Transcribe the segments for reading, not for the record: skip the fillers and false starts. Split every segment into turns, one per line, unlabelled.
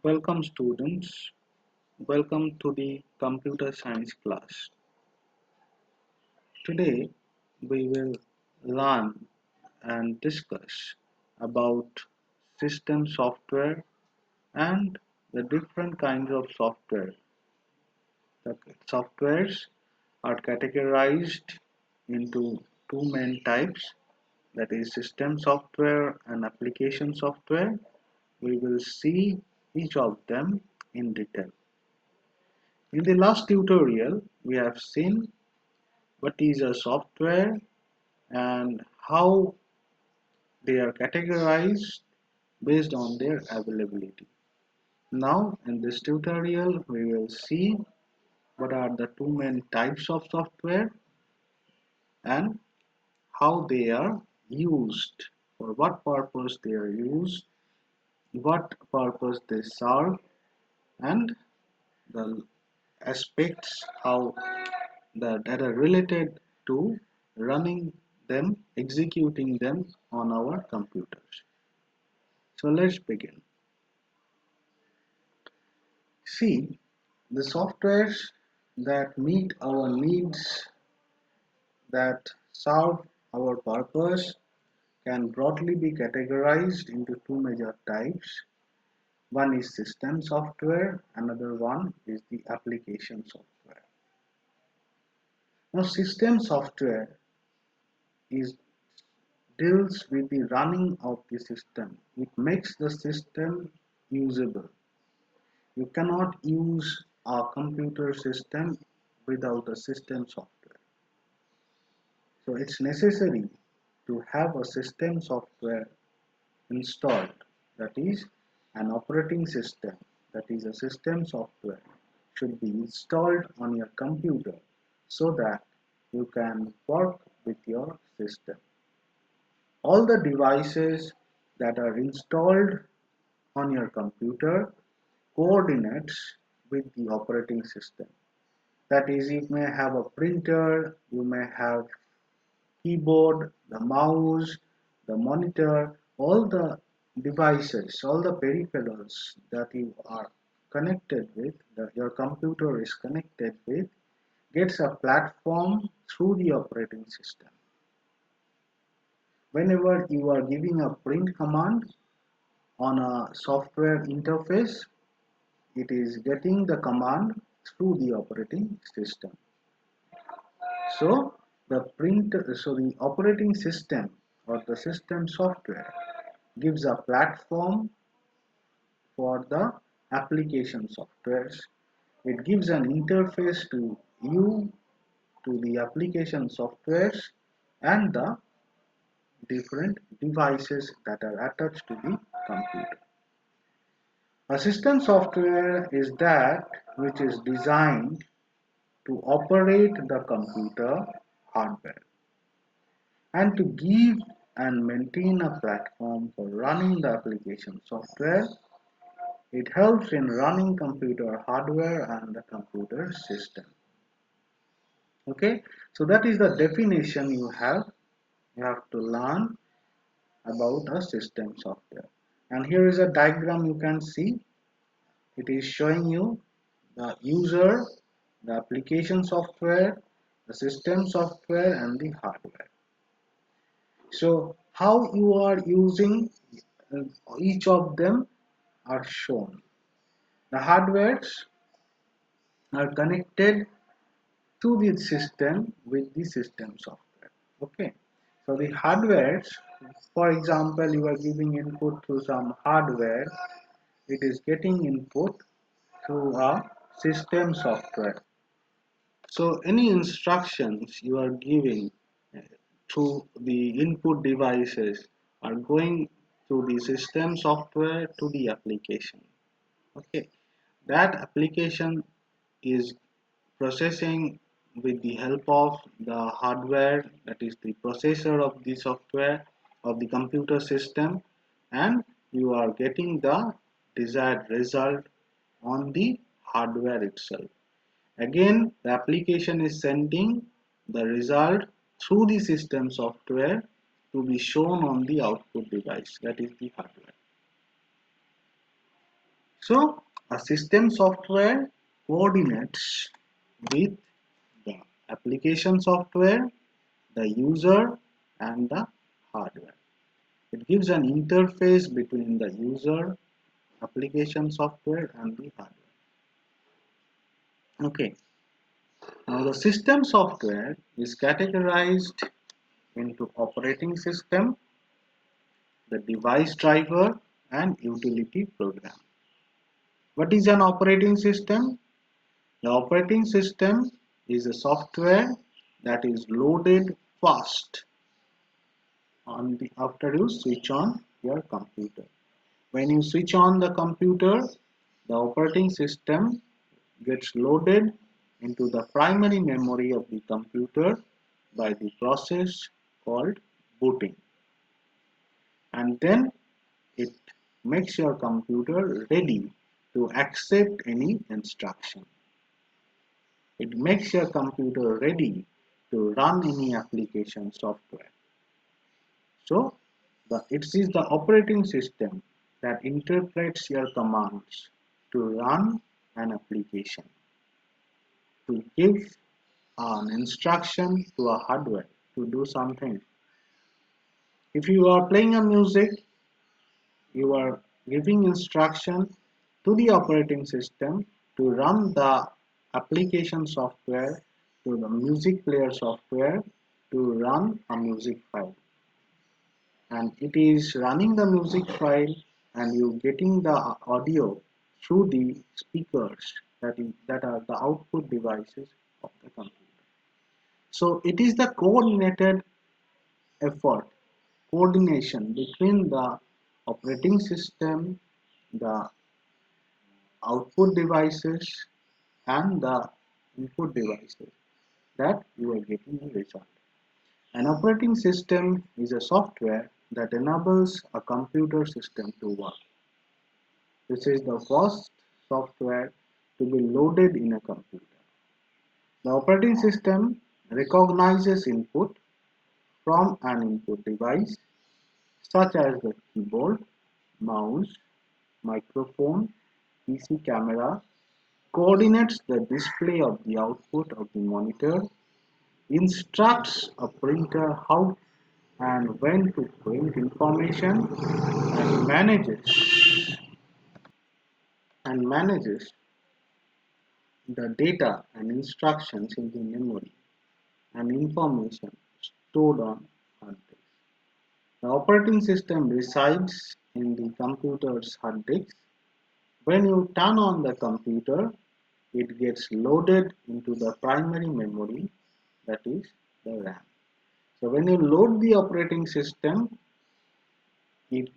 Welcome students, welcome to the computer science class. Today we will learn and discuss about system software and the different kinds of software. The softwares are categorized into two main types, that is system software and application software. We will see each of them in detail. In the last tutorial, we have seen what is a software and how they are categorized based on their availability. Now, in this tutorial, we will see what are the two main types of software and how they are used, for what purpose they are used, what purpose they serve, and the aspects how that are related to running them, executing them on our computers. So let's begin. See, the softwares that meet our needs, that serve our purpose, can broadly be categorized into two major types. One is system software, another one is the application software. Now, system software is deals with the running of the system. It makes the system usable. You cannot use a computer system without a system software. So it's necessary to have a system software installed, that is an operating system, that is a system software should be installed on your computer so that you can work with your system. All the devices that are installed on your computer coordinates with the operating system. That is, you may have a printer, you may have keyboard, the mouse, the monitor, all the devices, all the peripherals that you are connected with, that your computer is connected with, gets a platform through the operating system. Whenever you are giving a print command on a software interface, it is getting the command through the operating system. So the operating system or the system software gives a platform for the application softwares. It gives an interface to you, to the application softwares and the different devices that are attached to the computer. A system software is that which is designed to operate the computer hardware and to give and maintain a platform for running the application software. It helps in running computer hardware and the computer system. Okay, so that is the definition you have. You have to learn about a system software. And here is a diagram you can see. It is showing you the user, the application software, the system software, and the hardware. So how you are using each of them are shown. The hardwares are connected to the system with the system software. Okay, so the hardwares, for example, you are giving input to some hardware, it is getting input through a system software. So any instructions you are giving through the input devices are going through the system software to the application. Okay, that application is processing with the help of the hardware, that is the processor of the software of the computer system, and you are getting the desired result on the hardware itself. Again, the application is sending the result through the system software to be shown on the output device, that is the hardware. So a system software coordinates with the application software, the user and the hardware. It gives an interface between the user, application software and the hardware. Okay, now the system software is categorized into operating system, the device driver and utility program. What is an operating system? The operating system is a software that is loaded fast after you switch on your computer. When you switch on the computer, the operating system gets loaded into the primary memory of the computer by the process called booting, and then it makes your computer ready to accept any instruction. It makes your computer ready to run any application software. So it is the operating system that interprets your commands to run an application, to give an instruction to a hardware to do something. If you are playing a music, you are giving instruction to the operating system to run the application software, to the music player software to run a music file, and it is running the music file and you getting the audio through the speakers that are the output devices of the computer. So it is the coordinated effort, coordination between the operating system, the output devices and the input devices that you are getting a result. An operating system is a software that enables a computer system to work. This is the first software to be loaded in a computer. The operating system recognizes input from an input device such as the keyboard, mouse, microphone, PC camera, coordinates the display of the output of the monitor, instructs a printer how and when to print information, and manages the data and instructions in the memory and information stored on hard disk. The operating system resides in the computer's hard disk. When you turn on the computer, it gets loaded into the primary memory, that is the RAM. So when you load the operating system, it,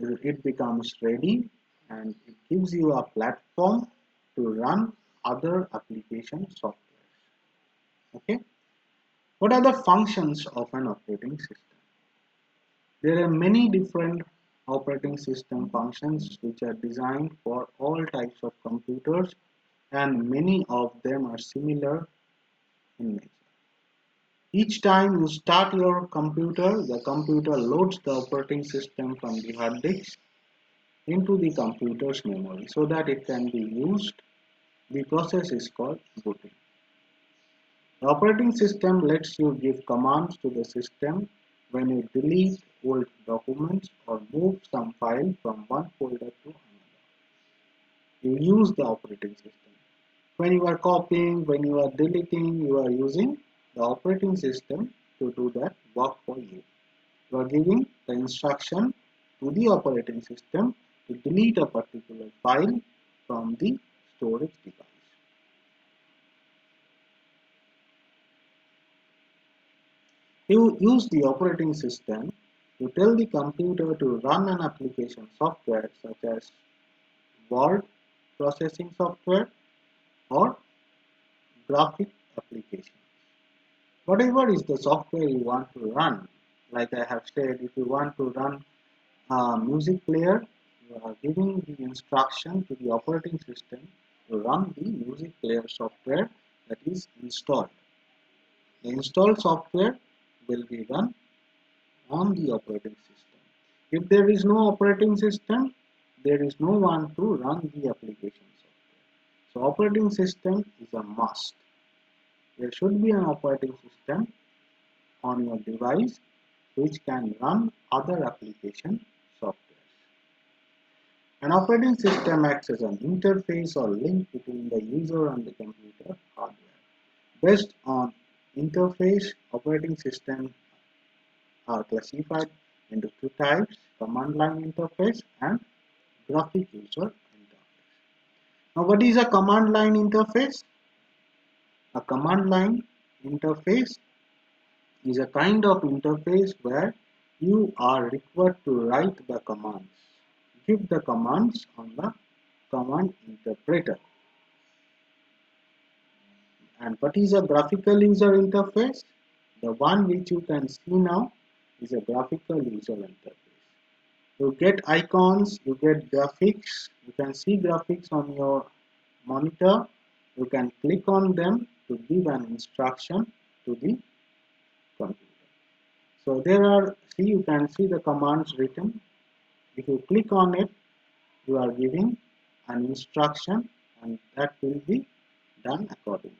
it becomes ready and it gives you a platform to run other application software. Okay. What are the functions of an operating system? There are many different operating system functions which are designed for all types of computers, and many of them are similar in nature. Each time you start your computer, the computer loads the operating system from the hard disk into the computer's memory so that it can be used. The process is called booting. The operating system lets you give commands to the system when you delete old documents or move some file from one folder to another. You use the operating system. When you are copying, when you are deleting, you are using the operating system to do that work for you. You are giving the instruction to the operating system to delete a particular file from the storage device. You use the operating system to tell the computer to run an application software such as word processing software or graphic application. Whatever is the software you want to run, like I have said, if you want to run a music player, you are giving the instruction to the operating system to run the music player software that is installed. The installed software will be run on the operating system. If there is no operating system, there is no one to run the application software. So operating system is a must. There should be an operating system on your device which can run other application software. An operating system acts as an interface or link between the user and the computer hardware. Based on interface, operating systems are classified into two types: command line interface and graphic user interface. Now, what is a command line interface? A command line interface is a kind of interface where you are required to write the commands, give the commands on the command interpreter. And what is a graphical user interface? The one which you can see now is a graphical user interface. You get icons, you get graphics, you can see graphics on your monitor, you can click on them to give an instruction to the computer. So there are, see, you can see the commands written. If you click on it, you are giving an instruction and that will be done accordingly.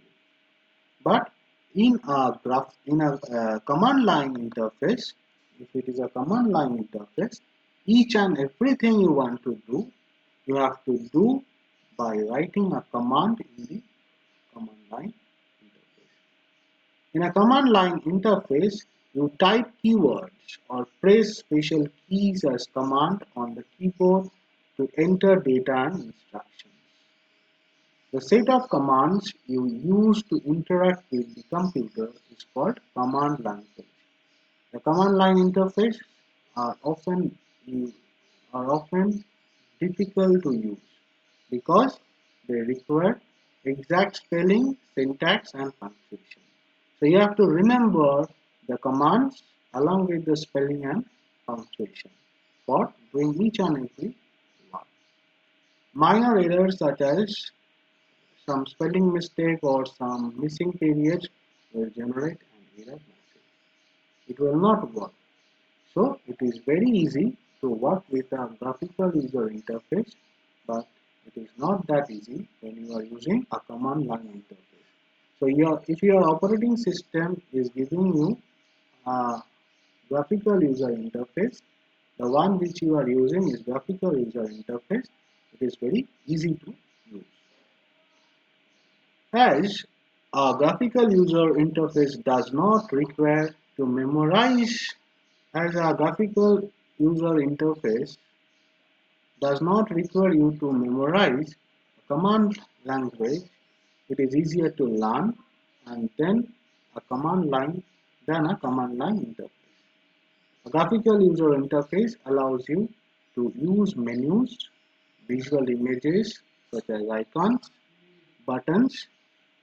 But in a command line interface, if it is a command line interface, each and everything you want to do, you have to do by writing a command in the command line interface. In a command line interface, you type keywords or press special keys as command on the keyboard to enter data and instructions. The set of commands you use to interact with the computer is called command language. The command line interface are often difficult to use because they require exact spelling, syntax, and punctuation. So you have to remember the commands along with the spelling and punctuation for doing each and every one. Minor errors such as some spelling mistake or some missing periods will generate an error message. It will not work. So it is very easy to work with a graphical user interface, but it is not that easy when you are using a command line interface. So if your operating system is giving you a graphical user interface, the one which you are using is graphical user interface, it is very easy to use. As a graphical user interface does not require to memorize, as a graphical user interface does not require you to memorize a command language, it is easier to learn and then a command line than a command line interface. A graphical user interface allows you to use menus, visual images such as icons, buttons,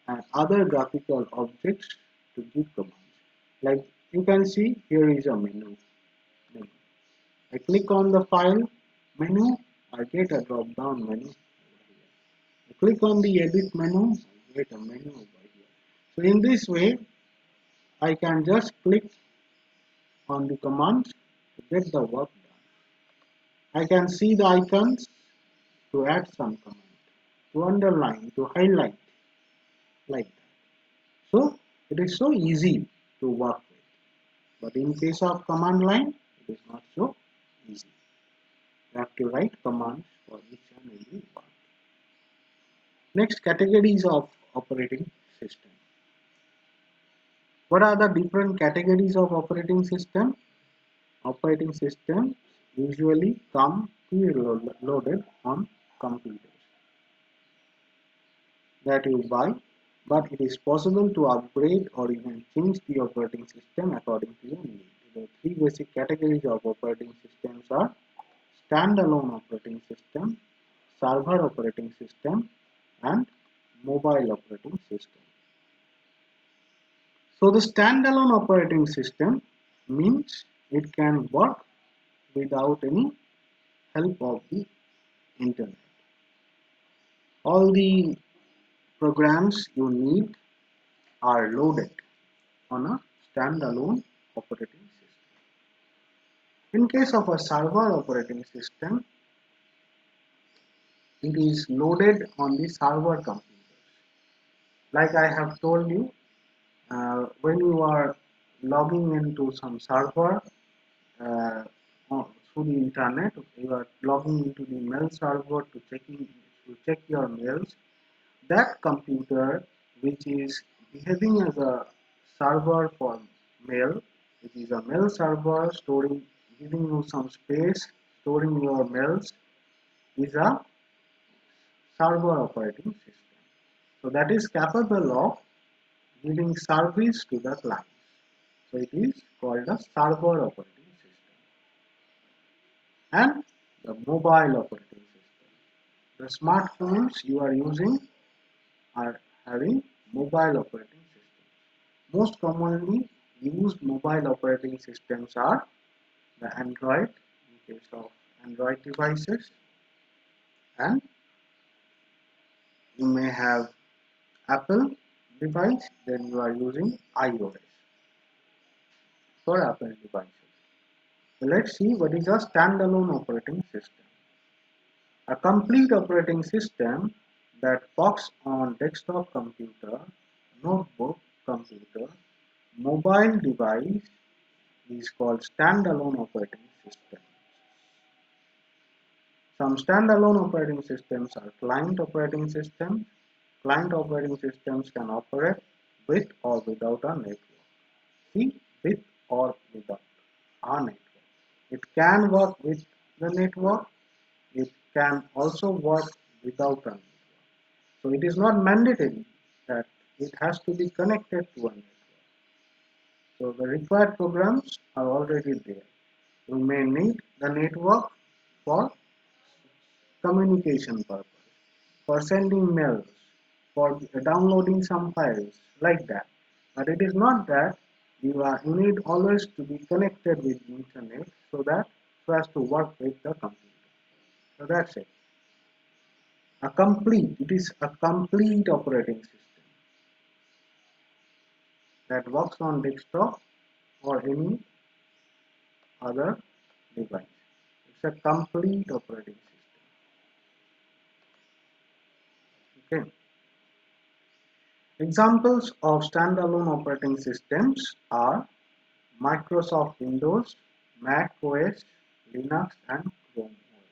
and other graphical objects to give commands. Like you can see, here is a menu. I click on the file menu, I get a drop down menu. I click on the edit menu, I get a menu over here. So in this way, I can just click on the commands to get the work done. I can see the icons to add some command, to underline, to highlight, like that. So it is so easy to work with. But in case of command line, it is not so easy. You have to write commands for each and every one. Next, categories of operating system. What are the different categories of operating system? Operating systems usually come pre-loaded on computers that you buy, but it is possible to upgrade or even change the operating system according to your need. The three basic categories of operating systems are standalone operating system, server operating system, and mobile operating system. So the standalone operating system means it can work without any help of the internet. All the programs you need are loaded on a standalone operating system. In case of a server operating system, it is loaded on the server computer. Like I have told you, when you are logging into some server through the internet, you are logging into the mail server to check your mails. That computer, which is behaving as a server for mail, which is a mail server storing, giving you some space, storing your mails, is a server operating system. So that is capable of giving service to the client. So it is called a server operating system. And the mobile operating system. The smartphones you are using are having mobile operating systems. Most commonly used mobile operating systems are the Android in case of Android devices, and you may have Apple device, then you are using iOS for Apple devices. So let's see what is a standalone operating system. A complete operating system that works on desktop computer, notebook computer, mobile device is called standalone operating system. Some standalone operating systems are client operating systems. Client operating systems can operate with or without a network. See, with or without a network. It can work with the network. It can also work without a network. So it is not mandatory that it has to be connected to a network. So the required programs are already there. You may need the network for communication purpose, for sending mails, for downloading some files, like that. But it is not that you need always to be connected with the internet so as to work with the computer. So that's it. It is a complete operating system that works on desktop or any other device. It's a complete operating system. Okay. Examples of standalone operating systems are Microsoft Windows, Mac OS, Linux, and Chrome OS.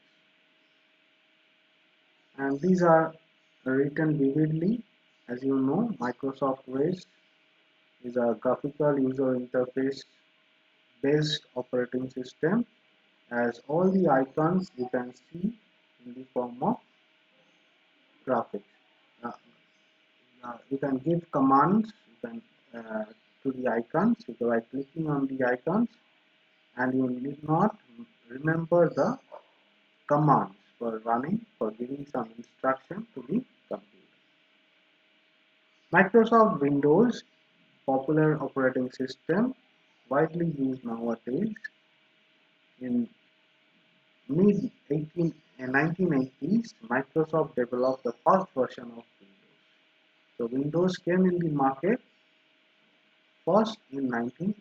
And these are written vividly. As you know, Microsoft OS is a graphical user interface based operating system, as all the icons you can see in the form of graphics. Uh, you can give commands to the icons by clicking on the icons, and you need not remember the commands for giving some instruction to the computer. Microsoft Windows, popular operating system, widely used nowadays. In mid 1980s, Microsoft developed the first version of Windows. So Windows came in the market first in 1980,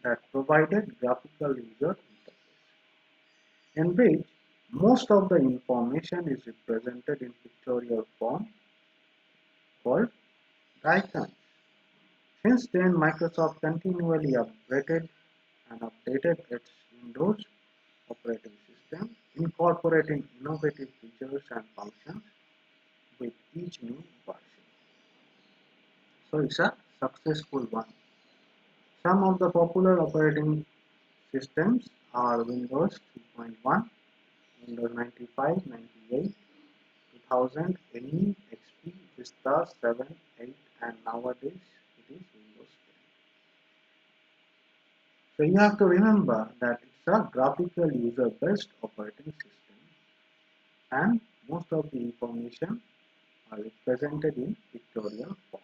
that provided graphical user interface, in which most of the information is represented in pictorial form called icons. Since then, Microsoft continually upgraded and updated its Windows operating system, incorporating innovative features and functions with each new version. So it's a successful one. Some of the popular operating systems are Windows 3.1, Windows 95, 98, 2000, NE, XP, Vista 7, 8, and nowadays it is Windows 10. So you have to remember that it's a graphical user-based operating system, and most of the information are represented in pictorial form.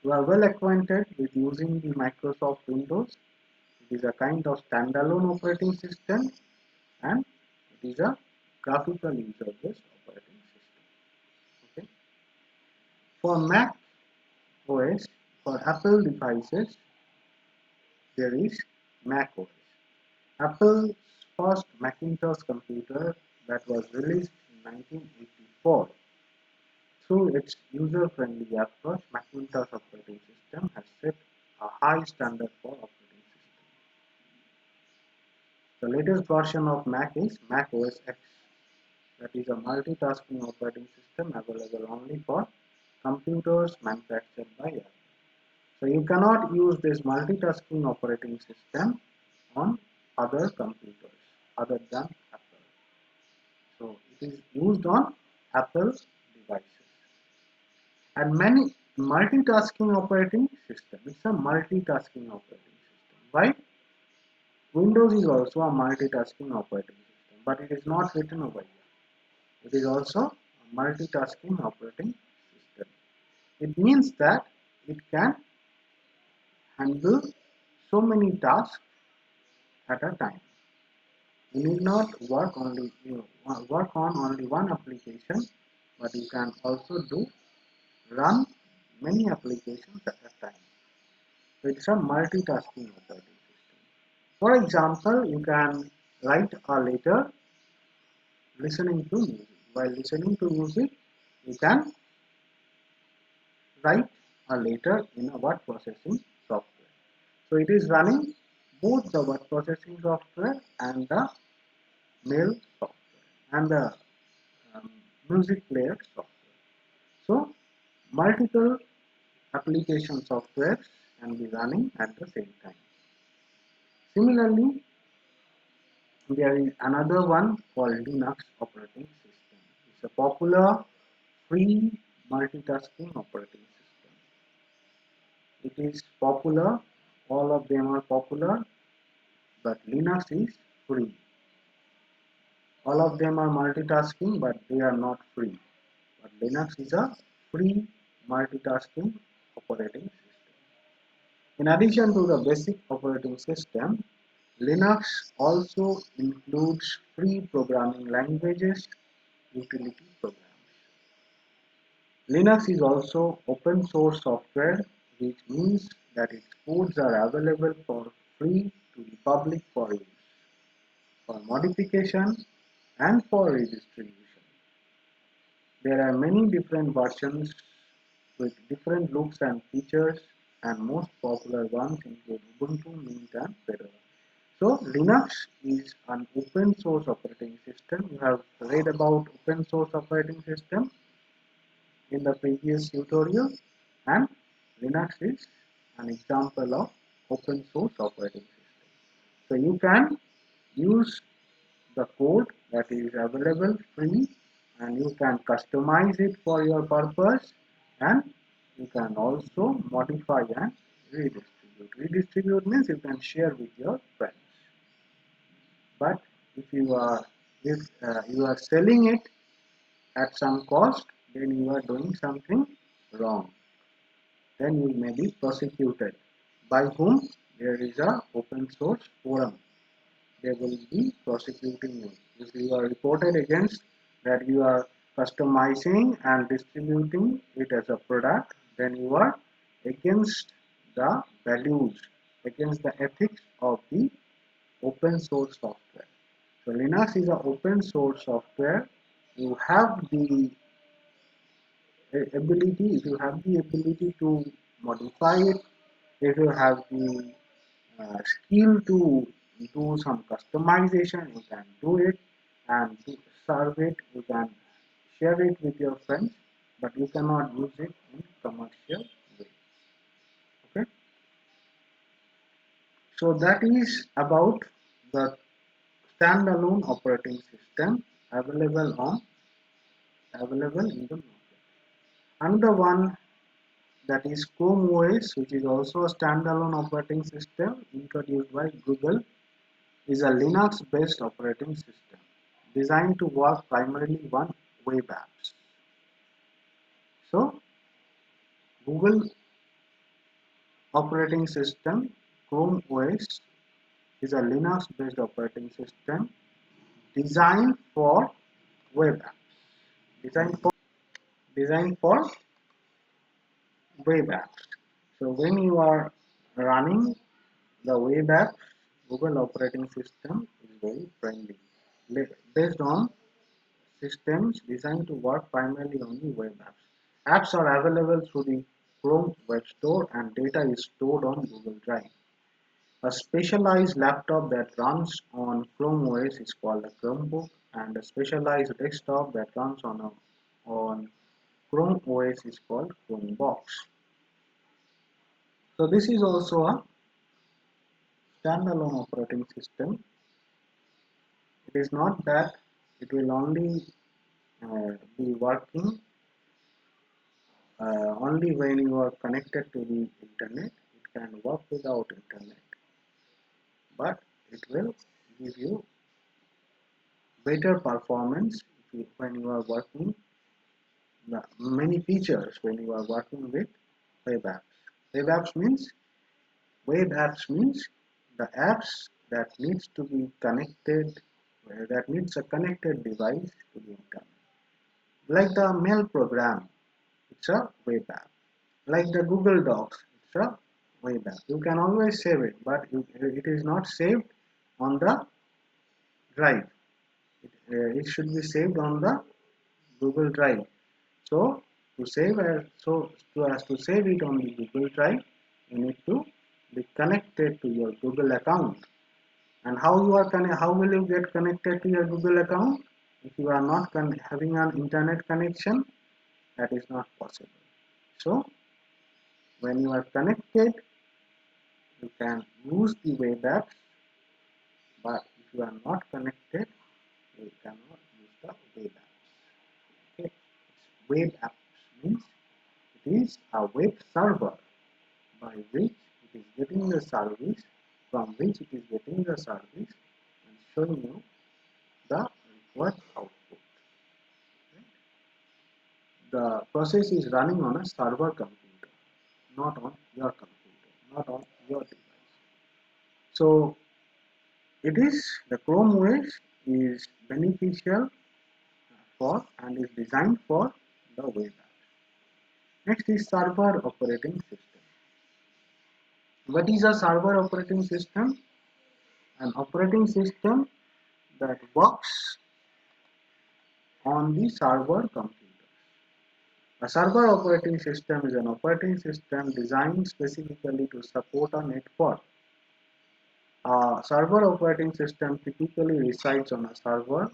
You are well acquainted with using the Microsoft Windows. It is a kind of standalone operating system, and it is a graphical user-based operating system. Okay. For Mac OS, for Apple devices, there is Mac OS. Apple's first Macintosh computer that was released user-friendly approach, Macintosh operating system has set a high standard for operating system. The latest version of Mac is Mac OS X. That is a multitasking operating system available only for computers manufactured by Apple. So you cannot use this multitasking operating system on other computers other than Apple. So it is used on Apple devices. And many multitasking operating system. It's a multitasking operating system. Why? Windows is also a multitasking operating system, but it is not written over here. It is also a multitasking operating system. It means that it can handle so many tasks at a time. You need not work on only one application, but you can also run many applications at a time. So it's a multitasking operating system. For example, you can write a letter listening to music. While listening to music, you can write a letter in a word processing software. So it is running both the word processing software and the mail software and the um, music player software. So multiple application softwares can be running at the same time. Similarly, there is another one called Linux operating system. It's a popular free multitasking operating system. It is popular, all of them are popular, but Linux is free. All of them are multitasking, but they are not free. But Linux is a free multitasking operating system. In addition to the basic operating system, Linux also includes free programming languages, utility programs. Linux is also open source software, which means that its codes are available for free to the public for use, for modification, and for redistribution. There are many different versions with different looks and features, and most popular ones include Ubuntu, Mint, and Fedora. So Linux is an open source operating system. You have read about open source operating system in the previous tutorial, and Linux is an example of open source operating system. So you can use the code that is available free, and you can customize it for your purpose, and you can also modify and redistribute. Redistribute means you can share with your friends. But if you are selling it at some cost, then you are doing something wrong. Then you may be prosecuted. By whom? There is a open source forum. They will be prosecuting you. If you are reported against that you are customizing and distributing it as a product, then you are against the values, against the ethics of the open source software. So Linux is an open source software. You have the ability, if you have the ability to modify it, if you have the skill to do some customization, you can do it, and to serve it, you can share it with your friends, but you cannot use it in commercial way. Okay, so that is about the standalone operating system available in the market. Another one, that is Chrome OS, which is also a standalone operating system introduced by Google, is a Linux-based operating system designed to work primarily on web apps. So, Google operating system, Chrome OS, is a Linux-based operating system designed for web apps. Designed for web apps. So when you are running the web app, Google operating system is very friendly, based on systems designed to work primarily on the web apps. Apps are available through the Chrome Web Store and data is stored on Google Drive. A specialized laptop that runs on Chrome OS is called a Chromebook, and a specialized desktop that runs on Chrome OS is called Chromebox. So this is also a standalone operating system. It is not that it will only be working only when you are connected to the internet. It can work without internet, but it will give you better performance when you are working many features when you are working with web apps. Web apps means web apps means the apps that needs to be connected that needs a connected device to the internet. Like the mail program, it's a web app. Like the Google Docs, it's a web app. You can always save it, but it is not saved on the drive. It should be saved on the Google Drive. So to save it on the Google Drive, you need to be connected to your Google account. And how will you get connected to your Google account if you are not having an internet connection? That is not possible. So when you are connected, you can use the web apps, but if you are not connected, you cannot use the web apps. Okay. Web apps means it is a web server by which it is getting the service, from which it is getting the service and showing you the required output. Right? The process is running on a server computer, not on your computer, not on your device. So it is the Chrome OS is beneficial for and is designed for the web app. Next is server operating system. What is a server operating system? An operating system that works on the server computer. A server operating system is an operating system designed specifically to support a network. A server operating system typically resides on a server.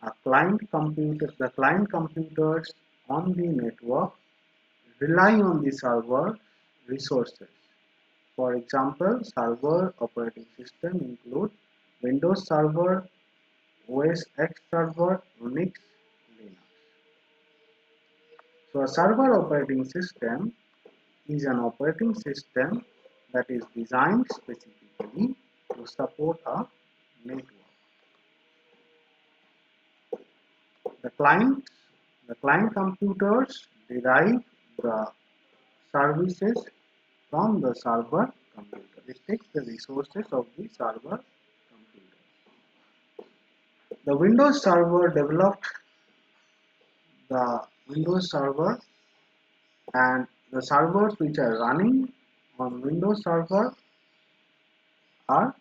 The client computers on the network rely on the server resources. For example, server operating system include Windows Server, OS X Server, Unix, Linux. So a server operating system is an operating system that is designed specifically to support a network. The client, the client computers derive the services from the server computer. It takes the resources of the server computer. The Windows Server developed the Windows Server, and the servers which are running on Windows Server are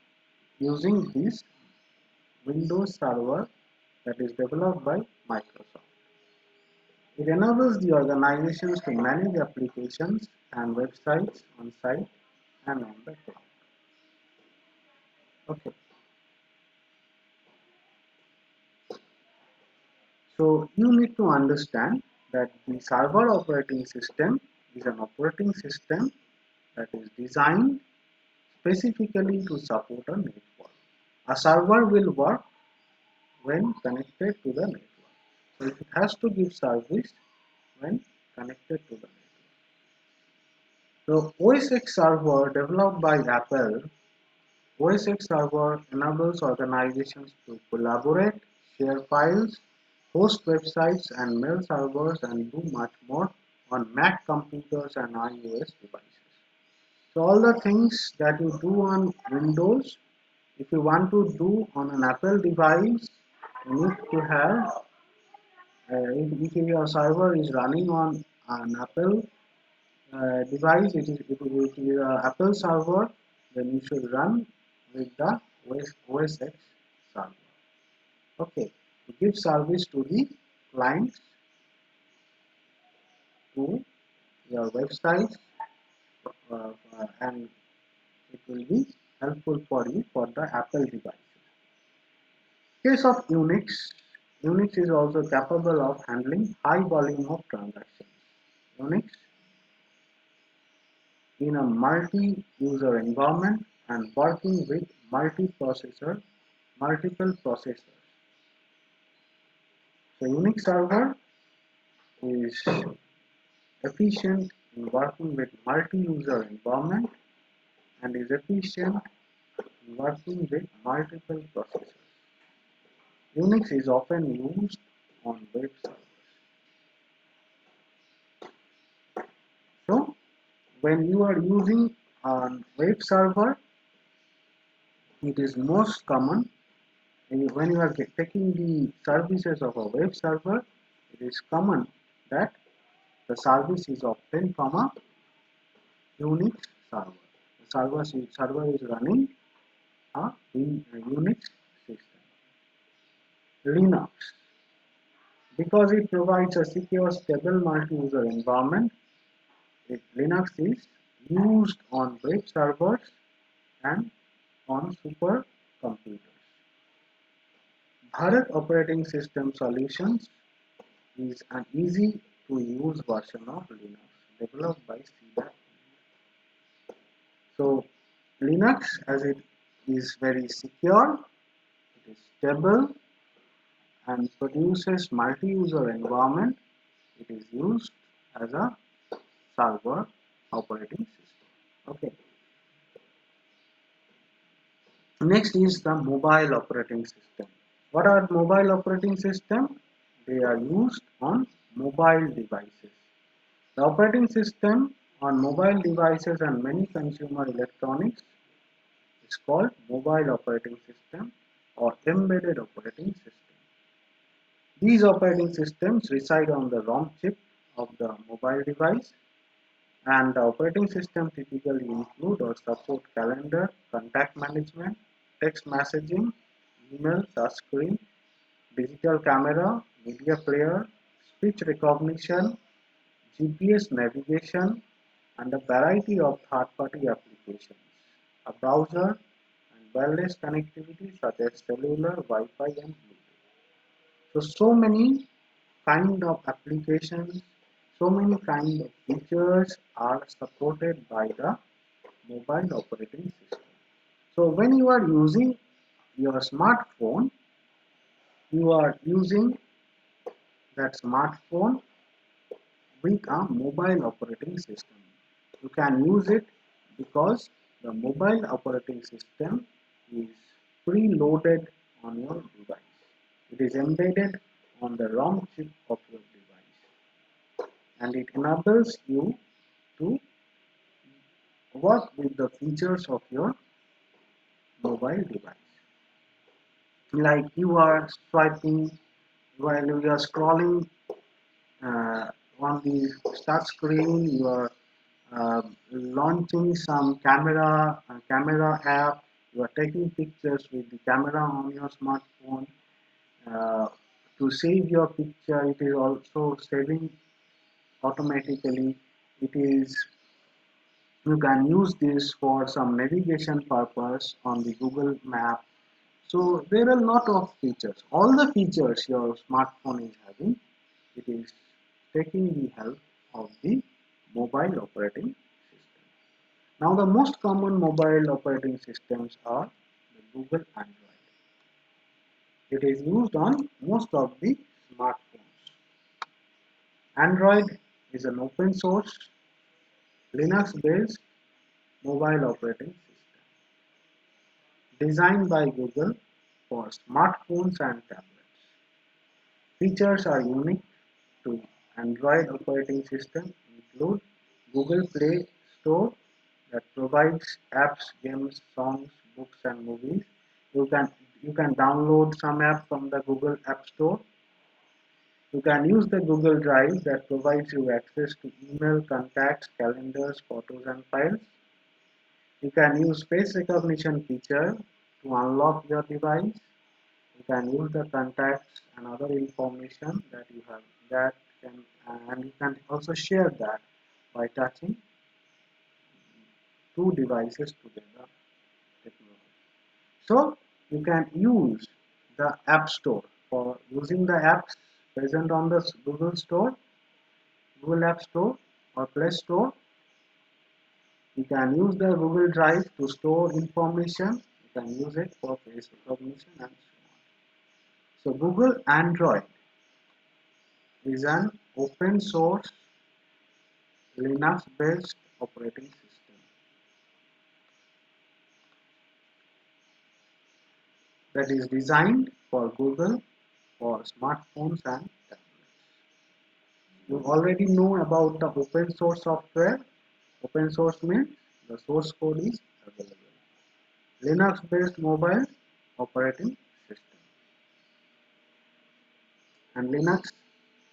using this Windows Server that is developed by Microsoft. It enables the organizations to manage applications and websites on site and on the cloud. Okay, so you need to understand that the server operating system is an operating system that is designed specifically to support a network. A server will work when connected to the network. So it has to give service when connected to the network. So OS X Server developed by Apple, OS X Server enables organizations to collaborate, share files, host websites and mail servers and do much more on Mac computers and iOS devices. So all the things that you do on Windows, if you want to do on an Apple device, you need to have, if your server is running on an Apple device, it is an Apple server, then you should run with the OS X server. Okay, to give service to the clients to your website, and it will be helpful for you for the Apple devices. Case of Unix, Unix is also capable of handling high volume of transactions. Unix in a multi-user environment and working with multiple processors. So Unix server is efficient in working with multi-user environment and is efficient in working with multiple processors. Unix is often used on web servers. So when you are using a web server, it is most common when you are taking the services of a web server. It is common that the service is obtained from a Unix server. The server is running a Unix system. Linux, because it provides a secure, stable multi-user environment, Linux is used on web servers and on supercomputers. Bharat Operating System Solutions is an easy-to-use version of Linux developed by CDAC. So, Linux, as it is very secure, it is stable, and produces multi-user environment, it is used as a server operating system. Okay. Next is the mobile operating system. What are mobile operating system? They are used on mobile devices. The operating system on mobile devices and many consumer electronics is called mobile operating system or embedded operating system. These operating systems reside on the ROM chip of the mobile device, and the operating system typically include or support calendar, contact management, text messaging, email, touchscreen, digital camera, media player, speech recognition, GPS navigation, and a variety of third-party applications, a browser, and wireless connectivity such as cellular, Wi-Fi, and Bluetooth. So many kind of applications, so many kind of features are supported by the mobile operating system. So when you are using your smartphone, you are using that smartphone with a mobile operating system. You can use it because the mobile operating system is preloaded on your device. It is embedded on the ROM chip of your device, and it enables you to work with the features of your mobile device. Like you are swiping while you are scrolling uh, on the start screen, you are launching some camera app. You are taking pictures with the camera on your smartphone. Uh, to save your picture, it is also saving automatically. It is You can use this for some navigation purpose on the Google map. So there are a lot of features. All the features your smartphone is having, it is taking the help of the mobile operating system. Now the most common mobile operating systems are the Google Android. It is used on most of the smartphones. Android is an open source Linux based mobile operating system designed by Google for smartphones and tablets. Features are unique to Android operating system include Google Play Store that provides apps, games, songs, books and movies. You can you can download some app from the Google App Store. You can use the Google Drive that provides you access to email, contacts, calendars, photos and files. You can use face recognition feature to unlock your device. You can use the contacts and other information that you have that And you can also share that by touching two devices together technology. So you can use the App Store for using the apps present on the Google Store, Google App Store or Play Store. You can use the Google Drive to store information. You can use it for face recognition and so on. So Google Android is an open source Linux based operating system that is designed for Google for smartphones and tablets. You already know about the open source software. Open source means the source code is available. Linux based mobile operating system. And Linux,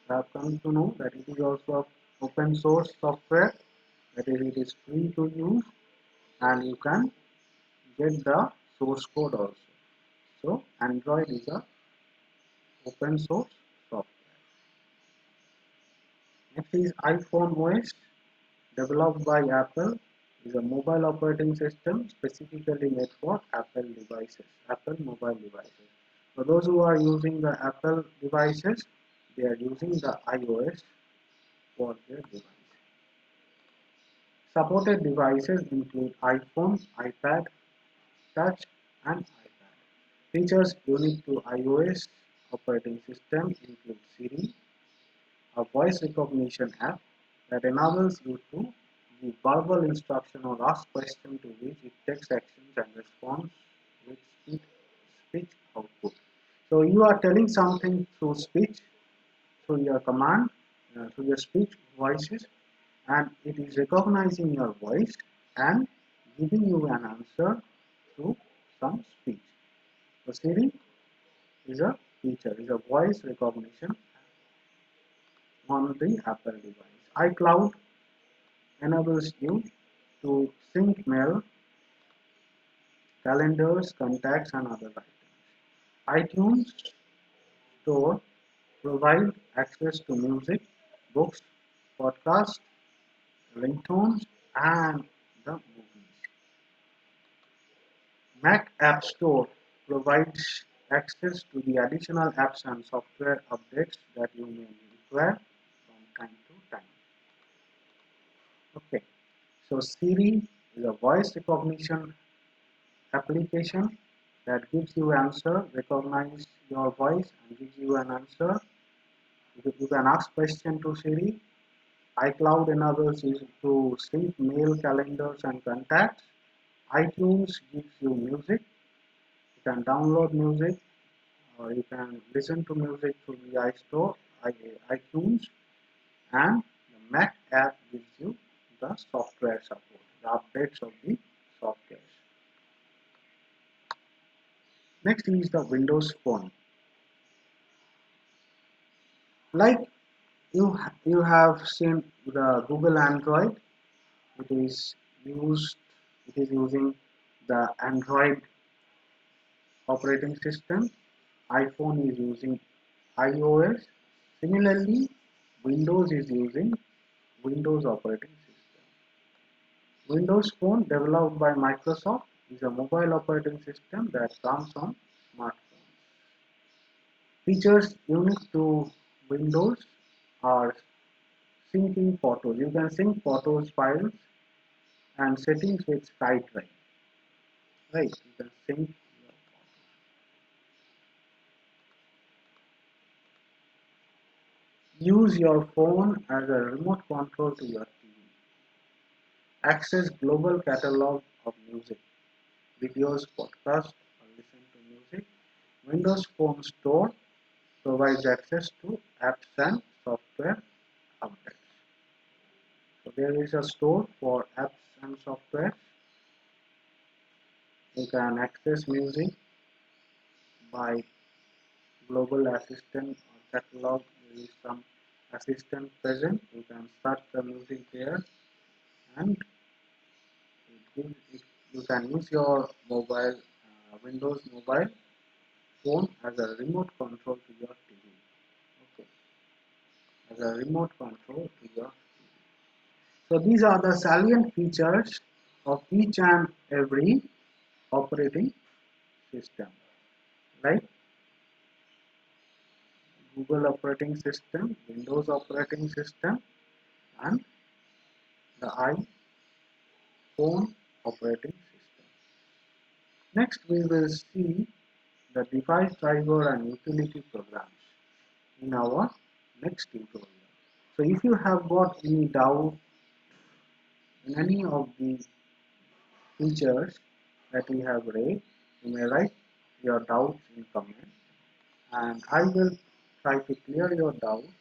I have come to know that it is also open source software, that is, it is free to use and you can get the source code also. So Android is a open source software. Next is iPhone OS, developed by Apple, is a mobile operating system specifically made for Apple devices, Apple mobile devices. For those who are using the Apple devices, they are using the iOS for their device. Supported devices include iPhone, iPad, Touch, and iPad. Features unique to iOS operating system include Siri, a voice recognition app that enables you to give verbal instruction or ask questions to which it takes actions and responds with speech output. So you are telling something through speech, through your command, through your speech voices, and it is recognizing your voice and giving you an answer through some speech. So Siri is a feature, is a voice recognition on the Apple device. iCloud enables you to sync mail, calendars, contacts, and other items. iTunes Store provides access to music, books, podcasts, ringtones, and the movies. Mac App Store provides access to the additional apps and software updates that you may require from time to time. Okay, so Siri is a voice recognition application that gives you answer, recognize your voice and gives you an answer. You can ask question to Siri. iCloud enables you to sync mail, calendars and contacts. iTunes gives you music. You can download music or you can listen to music through the iStore, iTunes, and the Mac app gives you the software support, the updates of the software. Next is the Windows Phone. Like you have seen the Google Android, it is used, it is using the Android operating system. iPhone is using iOS. Similarly, Windows is using Windows operating system. Windows Phone, developed by Microsoft, is a mobile operating system that runs on smartphones. Features unique to Windows are syncing photos. You can sync photos files and settings with SkyDrive. Right, you can sync. Use your phone as a remote control to your TV. Access global catalog of music, videos, podcasts, or listen to music. Windows Phone Store provides access to apps and software updates. So there is a store for apps and software. You can access music by global assistant or catalog. There is some assistant present. You can search the music there and you can use your mobile Windows mobile phone as a remote control to your TV. Okay, as as a remote control to your. So these are the salient features of each and every operating system, like Google operating system, Windows operating system, and the iPhone operating system. Next, we will see the device driver and utility programs in our next tutorial. So if you have got any doubt in any of the features that we have read, you may write your doubts in comment and I will try to clear your doubts